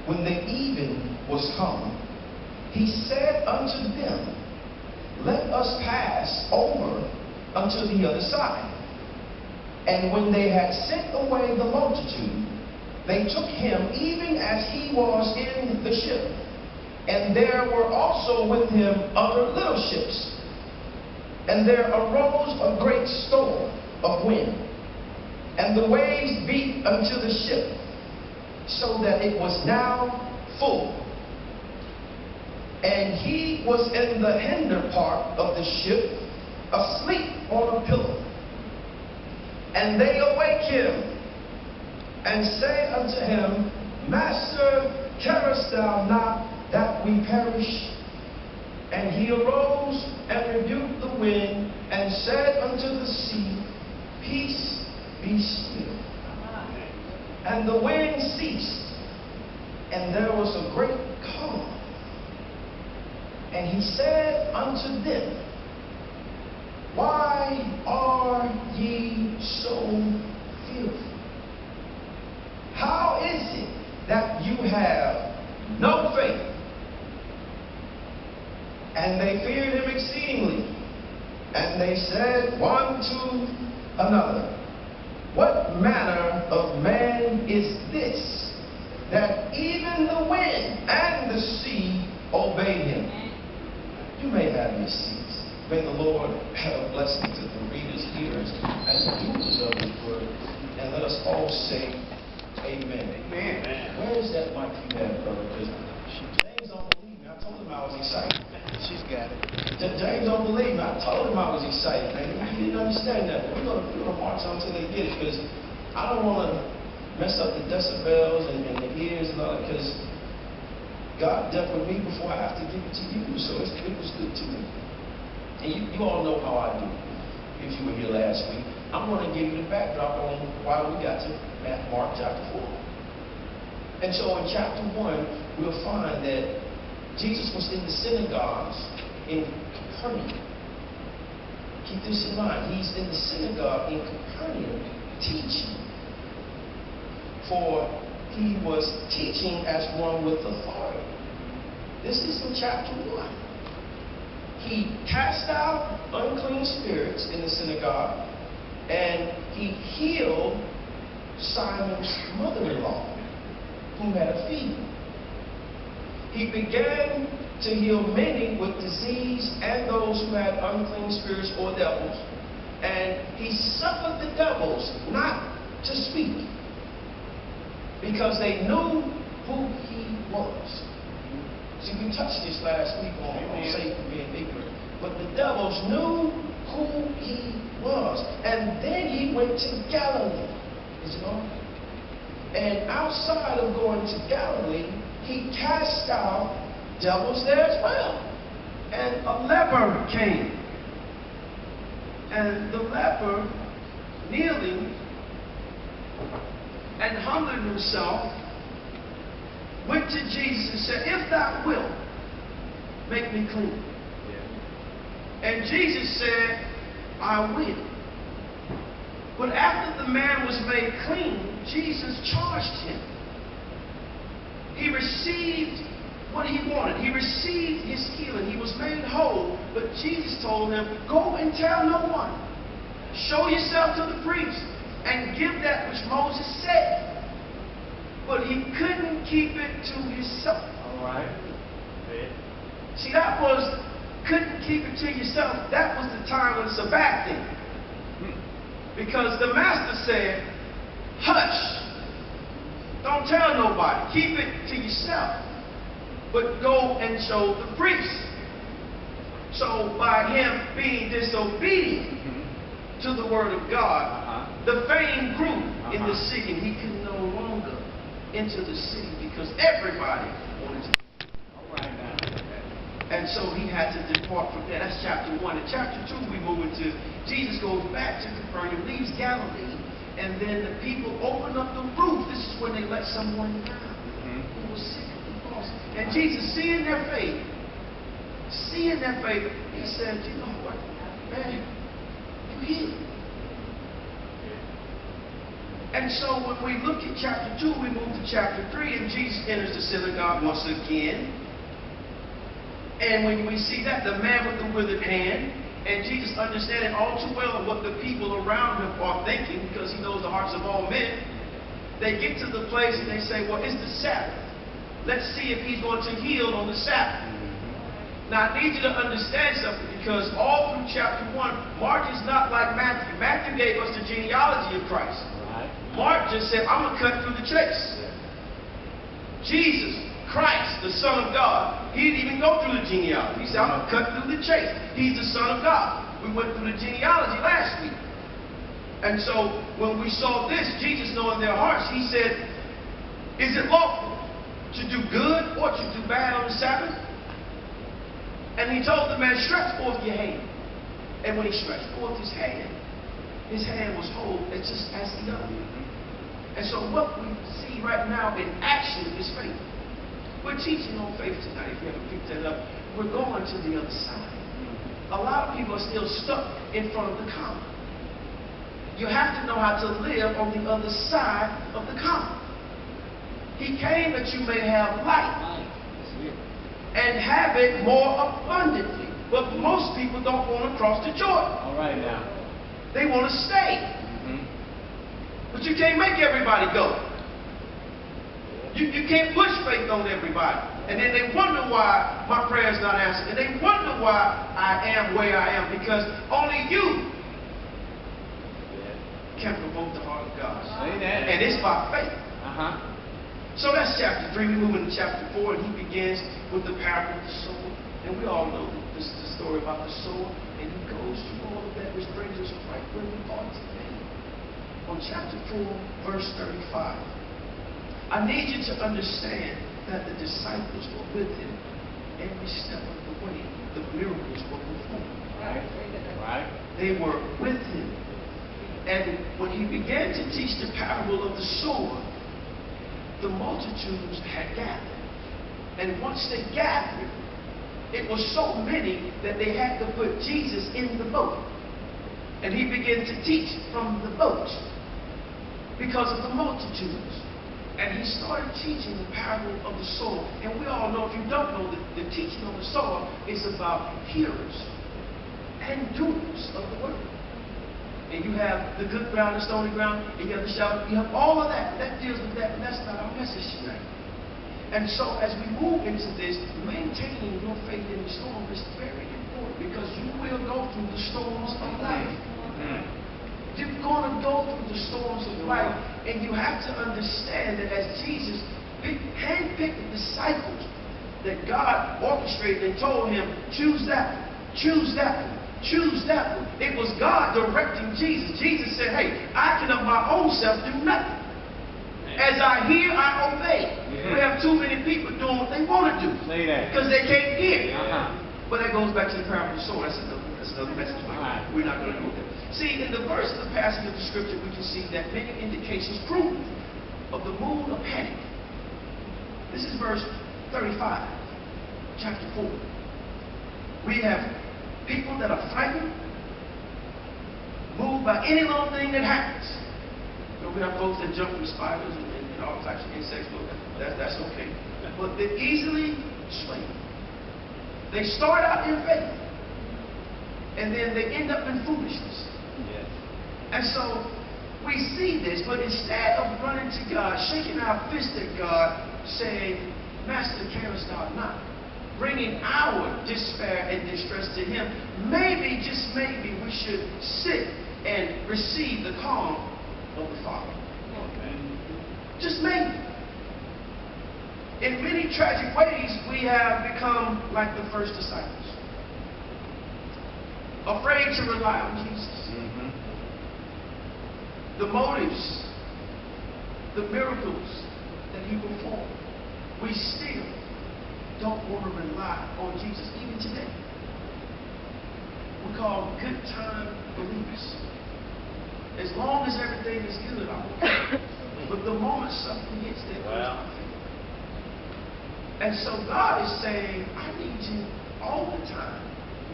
when the even was come, he said unto them, Let us pass over unto the other side. And when they had sent away the multitude, they took him even as he was in the ship. And there were also with him other little ships. And there arose a great storm of wind, and the waves beat unto the ship, so that it was now full. And he was in the hinder part of the ship, asleep on a pillow. And they awake him, and say unto him, Master, carest thou not that we perish? And he arose and rebuked the wind, and said unto the sea, Peace, be still. And the wind ceased, and there was a great calm. And he said unto them, Why are ye so fearful? How is it that you have no faith? And they feared him exceedingly. And they said one to another, What manner of man is this, that even the wind and the sea obey him? You may have your seats. May the Lord have a blessing to the readers, hearers, and doers of his word. And let us all say, Amen. Amen. Where is that mic you have, brother? Because James don't believe me. I told him I was excited. She's got it. James don't believe me. I told him I was excited, man. He didn't understand that. We're gonna march on until they get it, because I don't want to mess up the decibels and the ears and all that, because God dealt with me before I have to give it to you, so it was good to me. And you all know how I do. If you were here last week, I'm going to give you the backdrop on why we got to Mark chapter 4. And so in chapter 1, we'll find that Jesus was in the synagogues in Capernaum. Keep this in mind. He's in the synagogue in Capernaum teaching. For he was teaching as one with authority. This is in chapter 1. He cast out unclean spirits in the synagogue, and he healed Simon's mother-in-law, who had a fever. He began to heal many with disease and those who had unclean spirits or devils. And he suffered the devils not to speak, because they knew who he was. See, we touched this last week on Satan being ignorant. But the devils knew who he was. And then he went to Galilee. Is it on? And outside of going to Galilee, he cast out devils there as well. And a leper came. And the leper, kneeling and humbling himself, went to Jesus and said, If thou wilt, make me clean. Yeah. And Jesus said, I will. But after the man was made clean, Jesus charged him. He received what he wanted. He received his healing. He was made whole. But Jesus told him, Go and tell no one. Show yourself to the priest and give that which Moses said. But he couldn't keep it to himself. All right. See, that was, couldn't keep it to yourself. That was the time when it's a bad thing. Because the master said, hush. Don't tell nobody. Keep it to yourself. But go and show the priest. So by him being disobedient to the word of God, the fame grew in the city. He could no longer into the city because everybody wanted to. All right now. And so he had to depart from there. That's chapter 1. In chapter 2, we move into Jesus goes back to Capernaum, leaves Galilee, and then the people open up the roof. This is when they let someone down who was sick and lost. And Jesus, seeing their faith, he said, You know what, man, you healed. And so when we look at chapter 2, we move to chapter 3, and Jesus enters the synagogue once again. And when we see that, the man with the withered hand, and Jesus understanding all too well what the people around him are thinking, because he knows the hearts of all men, they get to the place and they say, well, it's the Sabbath. Let's see if he's going to heal on the Sabbath. Now, I need you to understand something, because all through chapter 1, Mark is not like Matthew. Matthew gave us the genealogy of Christ. Right. Mark just said, I'm going to cut through the chase. Jesus, Christ, the Son of God, he didn't even go through the genealogy. He said, I'm going to cut through the chase. He's the Son of God. We went through the genealogy last week. And so, when we saw this, Jesus knowing their hearts, he said, is it lawful to do good or to do bad on the Sabbath? And he told the man, stretch forth your hand. And when he stretched forth his hand was whole, it's just as he done. And so what we see right now in action is faith. We're teaching on faith tonight, if you haven't picked that up. We're going to the other side. A lot of people are still stuck in front of the comma. You have to know how to live on the other side of the comma. He came that you may have life and have it more abundantly. But most people don't want to cross the Jordan. All right now. They want to stay. But you can't make everybody go. You can't push faith on everybody. And then they wonder why my prayer is not answered. And they wonder why I am where I am. Because only you can provoke the heart of God. And it's by faith. So that's chapter 3. We move into chapter 4, and he begins with the parable of the sower. And we all know this is the story about the sower. And he goes through all of that, which brings us right where we are today. On chapter 4, verse 35. I need you to understand that the disciples were with him every step of the way. The miracles were performed. Right? They were with him. And when he began to teach the parable of the sower, the multitudes had gathered. And once they gathered, it was so many that they had to put Jesus in the boat. And he began to teach from the boat because of the multitudes. And he started teaching the parable of the sower. And we all know, if you don't know, the teaching of the sower is about hearers and doers of the word. And you have the good ground, the stony ground, and you have the shallow. You have all of that. That deals with that, but that's not our message tonight. And so as we move into this, maintaining your faith in the storm is very important, because you will go through the storms of life. You're going to go through the storms of life, and you have to understand that as Jesus handpicked the disciples that God orchestrated and told him, choose that one, choose that one, choose that one. It was God directing Jesus. Jesus said, hey, I can of my own self do nothing. As I hear, I obey. We have too many people doing what they want to do because they can't hear. But that goes back to the parable of the sower. That's another message. We're not going to go there. See, in the verse of the passage of the scripture, we can see that many indications prove of the mood of panic. This is verse 35, chapter 4. We have people that are frightened, moved by any little thing that happens. You know, we have folks that jump from spiders and all types of insects, but that's okay. But they're easily swayed. They start out in faith, and then they end up in foolishness. And so we see this, but instead of running to God, shaking our fist at God, saying, Master, carest thou not? Bringing our despair and distress to him, maybe, just maybe, we should sit and receive the calm of the Father. Just maybe. In many tragic ways, we have become like the first disciples, afraid to rely on Jesus. The motives, the miracles that he performed, we still don't want to rely on Jesus, even today. We call them good time believers. As long as everything is good, I'm okay. But the moment something hits, that goes my faith. And so God is saying, I need you all the time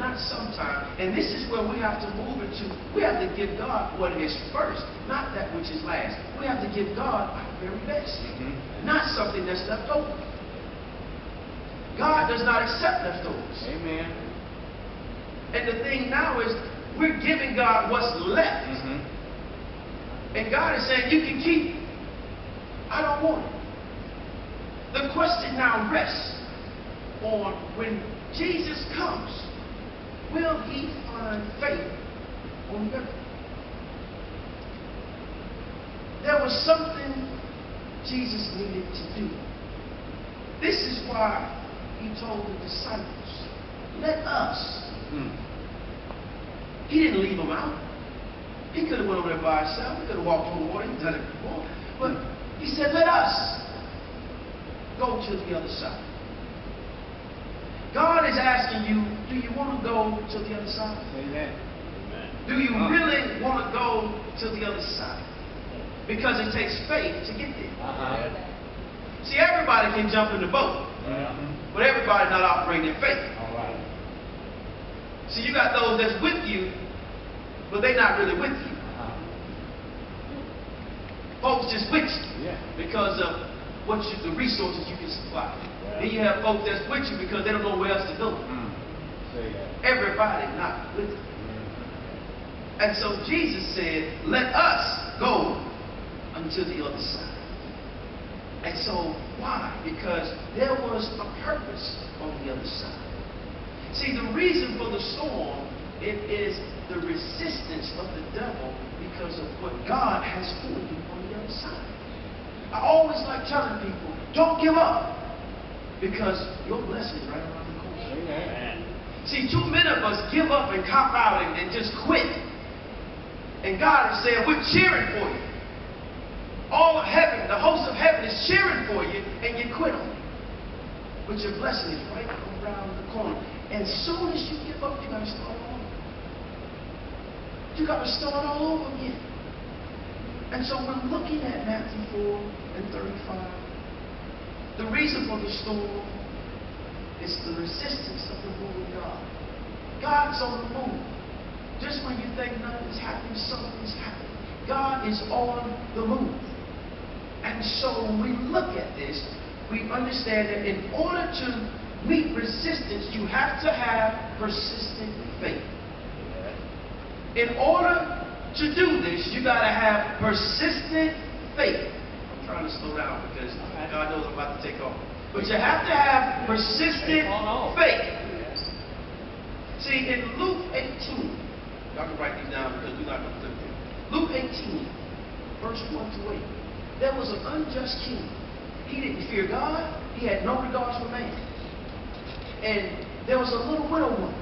not sometime. And this is where we have to move into. We have to give God what is first, not that which is last. We have to give God our very best, not something that's left over. God does not accept leftovers. Amen. And the thing now is, we're giving God what's left. And God is saying, you can keep it. I don't want it. The question now rests on when Jesus comes, will he find faith on the earth? There was something Jesus needed to do. This is why he told the disciples, let us. He didn't leave them out. He could have went over there by himself. He could have walked on water. He's done it before. But he said, let us go to the other side. God is asking you, do you want to go to the other side? Amen. Do you really want to go to the other side? Because it takes faith to get there. See, everybody can jump in the boat, but everybody's not operating in faith. See, you got those that's with you, but they're not really with you. Folks just with you because of the resources you can supply. Then you have folks that's with you because they don't know where else to go. Everybody not with you. And so Jesus said, let us go unto the other side. And so why? Because there was a purpose on the other side. See, the reason for the storm, it is the resistance of the devil because of what God has for you on the other side. I always like telling people, don't give up, because your blessing is right around the corner. See, too many of us give up and cop out and just quit. And God is saying, we're cheering for you. All of heaven, the host of heaven is cheering for you, and you quit on it. But your blessing is right around the corner. And as soon as you give up, you got to start all over. You got to start all over again. And so we're looking at Matthew 4 and 35. The reason for the storm is the resistance of the move of God. God's on the move. Just when you think nothing's happening, something's happening. God is on the move. And so when we look at this, we understand that in order to meet resistance, you have to have persistent faith. In order to do this, you got to have persistent faith. I'm trying to slow down because God knows I'm about to take off. But you have to have persistent faith. See, in Luke 18, y'all can write these down because we're not going to flip them. Luke 18, verse 1 to 8. There was an unjust king. He didn't fear God. He had no regards for man. And there was a little widow woman,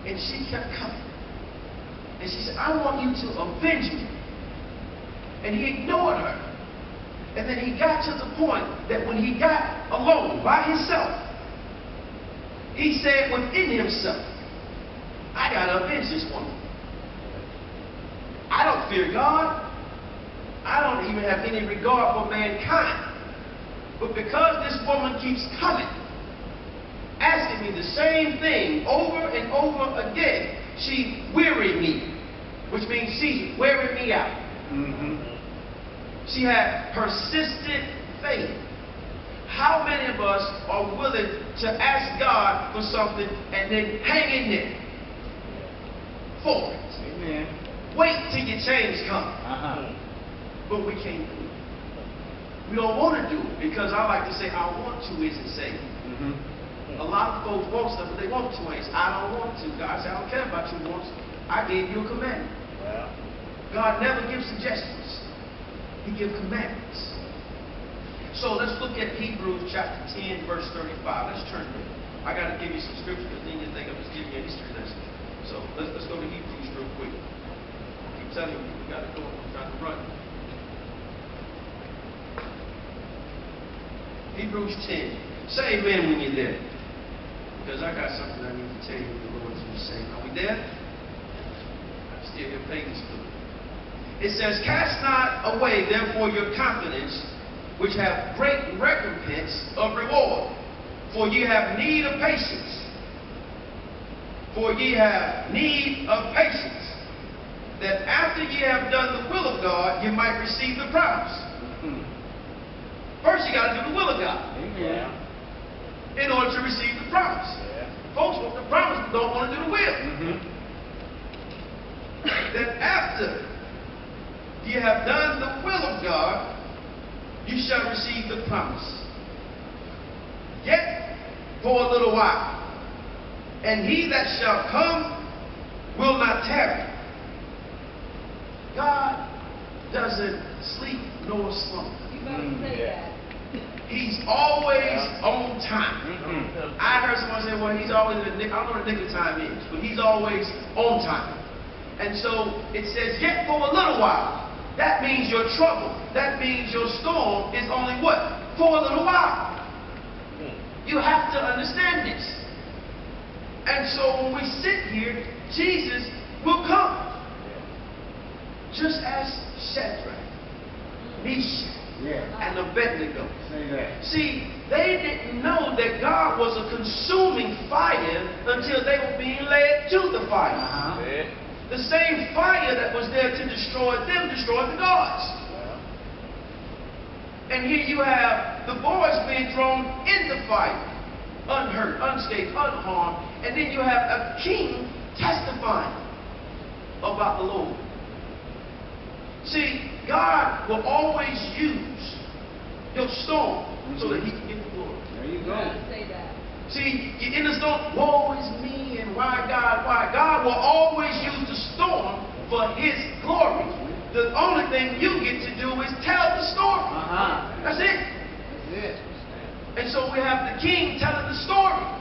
and she kept coming. And she said, I want you to avenge me. And he ignored her. And then he got to the point that when he got alone by himself, he said within himself, I got to avenge this woman. I don't fear God. I don't even have any regard for mankind. But because this woman keeps coming, asking me the same thing over and over again, she wearied me, which means she's wearing me out. She had persistent faith. How many of us are willing to ask God for something and then hang in there for it? Amen. Wait till your change comes. But we can't do it. We don't want to do it because I like to say, I want to isn't safe. A lot of folks want stuff, but they want to. I don't want to. God said, I don't care about your wants. I gave you a commandment. God never gives suggestions. He gives commandments. So let's look at Hebrews chapter 10, verse 35. Let's turn there. I got to give you some scripture because then you think I'm just giving you a history lesson. So let's go to Hebrews real quick. I keep telling you, we got to go. I'm trying to run. Hebrews 10. Say amen when you're there. Because I got something I need to tell you the Lord is saying. Are we there? I'm still your pages for it. It says, cast not away therefore your confidence, which have great recompense of reward. For you have need of patience. For ye have need of patience, that after ye have done the will of God, you might receive the promise. First, you got to do the will of God. Yeah. In order to receive the promise. Yeah. Folks want the promise, but don't want to do the will. That after ye have done the will of God, you shall receive the promise. Yet for a little while, and he that shall come will not tarry. God doesn't sleep nor slumber. You better say that. He's always on time. I heard someone say, well, he's always in the nick. I don't know what the nick of time is, but he's always on time. And so it says, yet for a little while. That means your trouble. That means your storm is only what? For a little while. You have to understand this. And so when we sit here, Jesus will come. Just as Shadrach, Meshach, and Abednego. See, they didn't know that God was a consuming fire until they were being led to the fire. The same fire that was there to destroy them destroyed the gods. And here you have the boys being thrown in the fire, unhurt, unscathed, unharmed. And then you have a king testifying about the Lord. See, God will always use your storm so that he can get the glory. There you go. You better say that. See, you're in the storm, woe is me, and why God? Why? God will always use the storm for his glory. The only thing you get to do is tell the story. That's it. That's it. And so we have the king telling the story.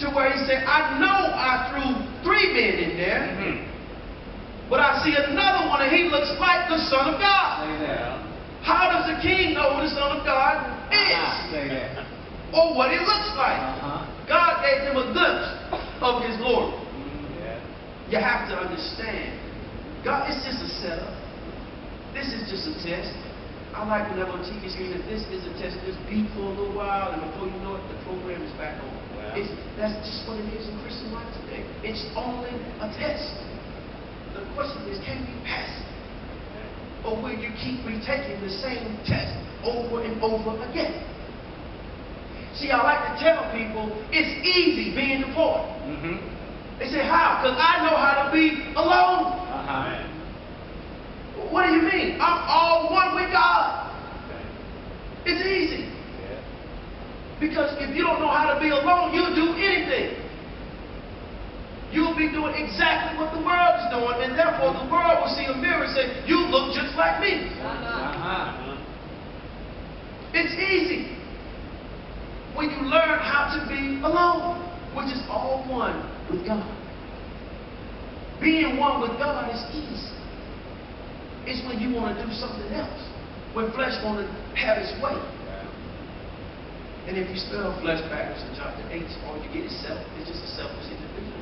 To where he said, I know I threw 3 men in there, but I see another one and he looks like the Son of God. How does the king know who the Son of God is? Or what he looks like. God gave him a glimpse of his glory. You have to understand, God, it's just a setup. This is just a test. I like whenever on TV screen that this is a test. Just beat for a little while, and before you know it, the program is back on. That's just what it is in Christian life today. It's only a test. The question is, can you pass it? Or will you keep retaking the same test over and over again? See, I like to tell people it's easy being deported. They say, how? Because I know how to be alone. What do you mean? I'm all one with God. It's easy. Because if you don't know how to be alone, you'll do anything. You'll be doing exactly what the world is doing, and therefore the world will see a mirror and say, you look just like me. It's easy when you learn how to be alone, which is all one with God. Being one with God is easy. It's when you want to do something else, when flesh wants to have its way. And if you spell flesh backwards and drop the H, all you get is self. It's just a selfish individual.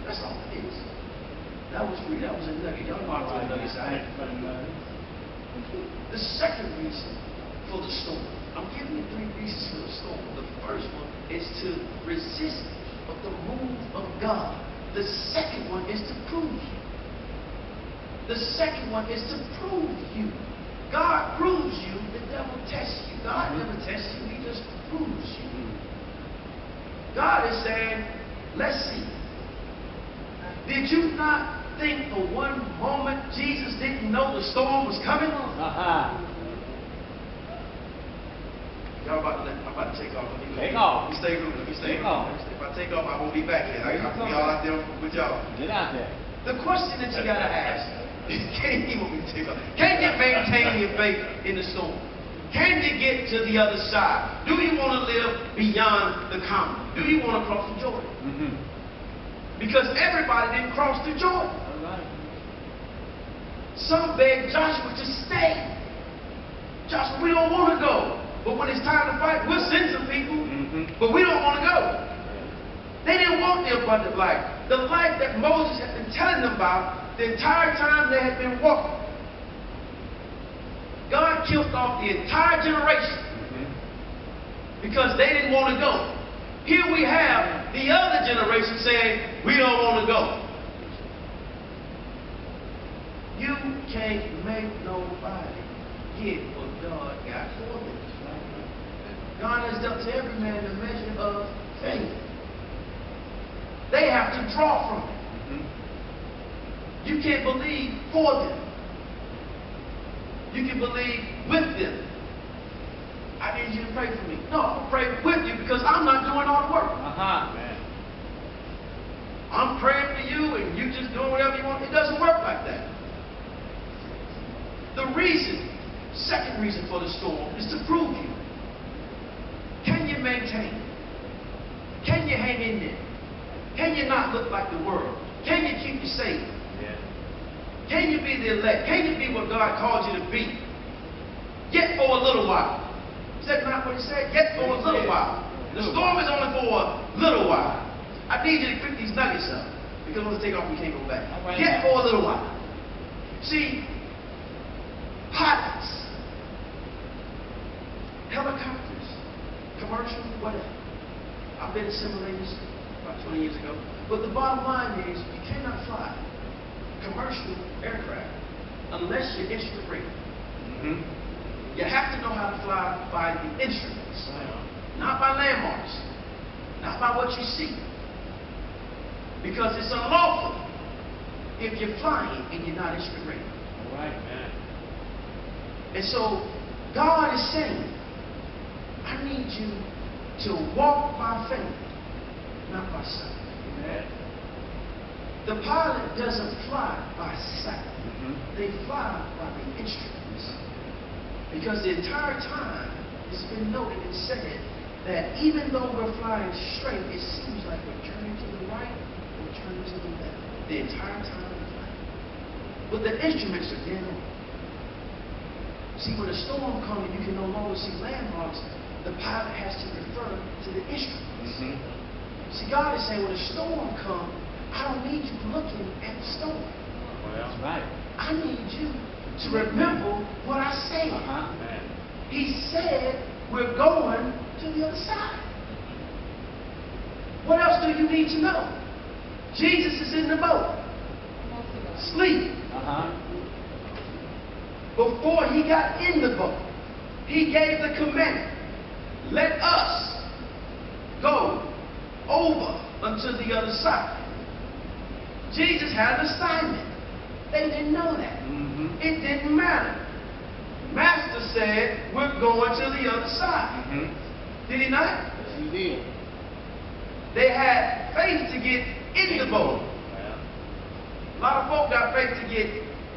That's all it is. That was free. That was a nugget. Y'all know how to nuggets out. The second reason for the storm. I'm giving you 3 reasons for the storm. The first one is to resist of the move of God. The second one is to prove you. The second one is to prove you. God proves you, the devil tests you. God never tests you, he just proves you. God is saying, let's see. Did you not think for one moment Jesus didn't know the storm was coming? Y'all I'm about to take off. Take off. Let me stay. If I take off, I won't be back here. I'll be all out there with y'all. Get out there. The question that you gotta ask is, can you maintain your faith in the storm? Can you get to the other side? Do you want to live beyond the common? Do you want to cross the Jordan? Because everybody didn't cross the Jordan. Some begged Joshua to stay. Joshua, we don't want to go. But when it's time to fight, we'll send some people. But we don't want to go. They didn't want the abundant life. The life that Moses had been telling them about the entire time they had been walking. God killed off the entire generation because they didn't want to go. Here we have the other generation saying, we don't want to go. You can't make nobody get what God got for them. God has dealt to every man the measure of faith. They have to draw from it. You can't believe for them. You can believe with them. I need you to pray for me. No, I'm going to pray with you because I'm not doing all the work. Man. I'm praying for you and you just doing whatever you want. It doesn't work like that. The reason, second reason for the storm is to prove you. Can you maintain? Can you hang in there? Can you not look like the world? Can you keep you safe? Yeah. Can you be the elect? Can you be what God called you to be? Yet for a little while. Is that not what he said? Yet for a little while. The storm is only for a little while. I need you to pick these nuggets up. Because once they take off, we can't go back. Yet for a little while. See, pilots, helicopters, commercial, whatever. I've been in simulators about 20 years ago. But the bottom line is you cannot fly commercial aircraft unless you're instrument rated. You have to know how to fly by the instruments, not by landmarks, not by what you see. Because it's unlawful if you're flying and you're not instrument rated. All right, man. And so God is saying, I need you to walk by faith, not by sight. Amen. The pilot doesn't fly by sight. They fly by the instruments. Because the entire time it's been noted and said that even though we're flying straight, it seems like we're turning to the right or turning to the left. The entire time we're flying. But the instruments are dead on. See, when a storm comes and you can no longer see landmarks, the pilot has to refer to the instruments. See, God is saying when a storm comes, I don't need you looking at the storm. Well, that's right. I need you to remember what I said. Man. He said we're going to the other side. What else do you need to know? Jesus is in the boat, sleep. Before he got in the boat, he gave the commandment, let us go over unto the other side. Jesus had an assignment. They didn't know that. It didn't matter. Master said, we're going to the other side. Did he not? Yes, he did. They had faith to get in the boat. A lot of folk got faith to get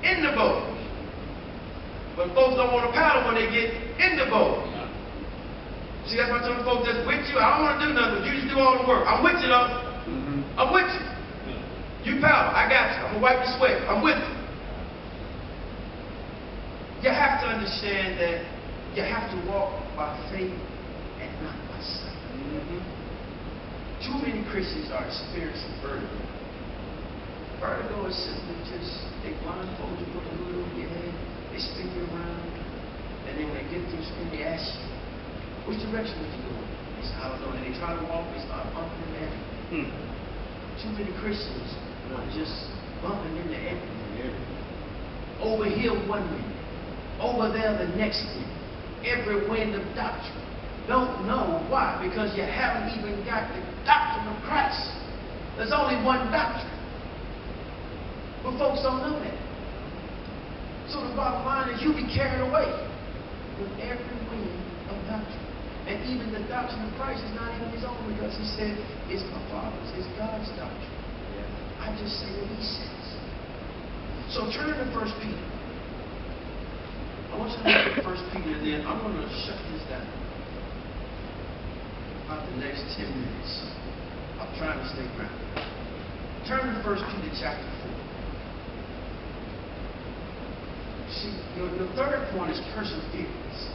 in the boat. But folks don't want to paddle when they get in the boat. See, that's why I tell the folks that's with you, I don't want to do nothing, but you just do all the work. I'm with you, though. I'm with you. You paddle, I got you. I'm going to wipe the sweat. I'm with you. You have to understand that you have to walk by faith and not by sight. Too many Christians are experiencing vertigo. Vertigo is simply just, they blindfold you, put a hood over your head, they spin you around, and then when they get through spin, they ask you, which direction are you going? They say, I don't know. And they try to walk, they start bumping into everything. Too many Christians are just bumping into everything. Over here one minute, over there the next minute. Every wind of doctrine. Don't know why, because you haven't even got the doctrine of Christ. There's only one doctrine. But folks don't know that. So the bottom line is you'll be carried away with every wind of doctrine. And even the doctrine of Christ is not even his own, because he said, it's my Father's, it's God's doctrine. I just say what he says. So turn to 1 Peter. I want you to look at 1 Peter, and then I'm going to shut this down. About the next 10 minutes. I'm trying to stay grounded. Turn to 1 Peter chapter 4. See, your third point is perseverance.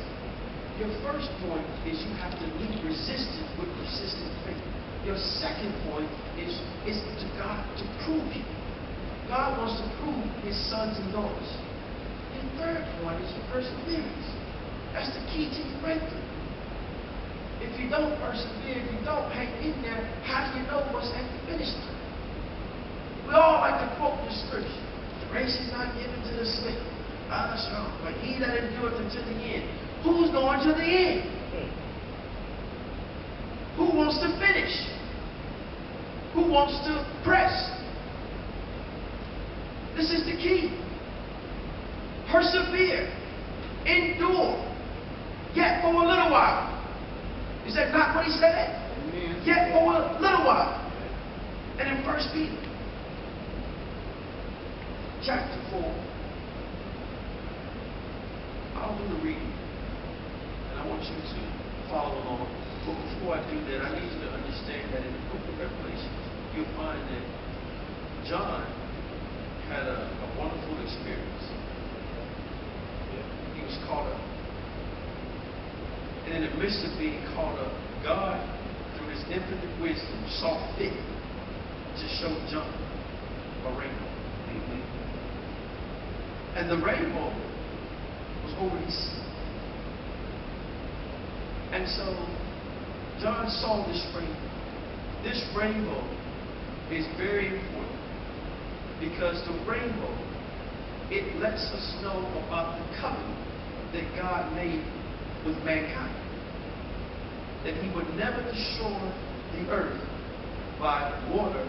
Your first point is you have to meet resistance with persistent faith. Your second point is to God to prove you. God wants to prove his sons and daughters. Your third point is your perseverance. That's the key to your breakthrough. if you don't persevere, if you don't hang in there, how do you know what's at the finish line? We all like to quote the scripture. The race is not given to the swift, strong, but he that endureth unto the end. Who's going to the end? Who wants to finish? Who wants to press? This is the key. Persevere. Endure. Yet for a little while. Is that not what he said? Amen. Yet for a little while. And in 1 Peter chapter 4, I'll do the reading. And I want you to follow along. But before I do that, I need you to understand that in the book of Revelation, you'll find that John had a wonderful experience. He was caught up. And in the midst of being caught up, God, through his infinite wisdom, saw fit to show John a rainbow. And the rainbow was over his sea. And so John saw this rainbow. This rainbow is very important because the rainbow, it lets us know about the covenant that God made with mankind. That he would never destroy the earth by water